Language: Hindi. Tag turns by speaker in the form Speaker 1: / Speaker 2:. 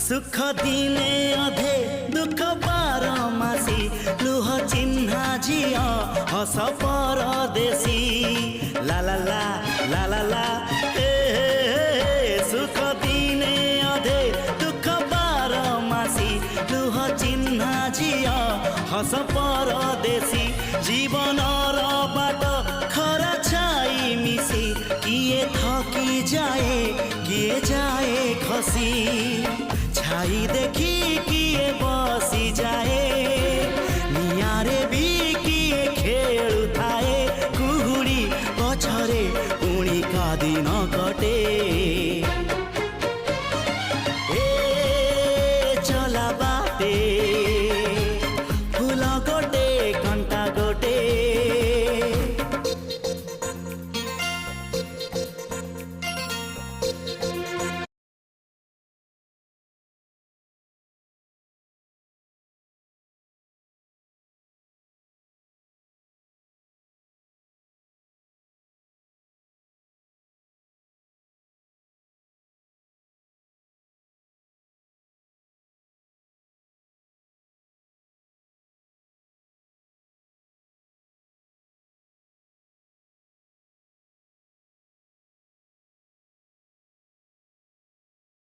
Speaker 1: सुख दिने अधे दुख बारमासी लुह चिन्हा झिया हस परदेशी ला ला ला ला ला ला सुख दिने अधे दुख बारमासी लुह चिन्हा झिया हस परदेशी जीवन बाट खरा छाई मिसी किए थकी जाए किए जाए खसी छाई देखी किए बसी जाए।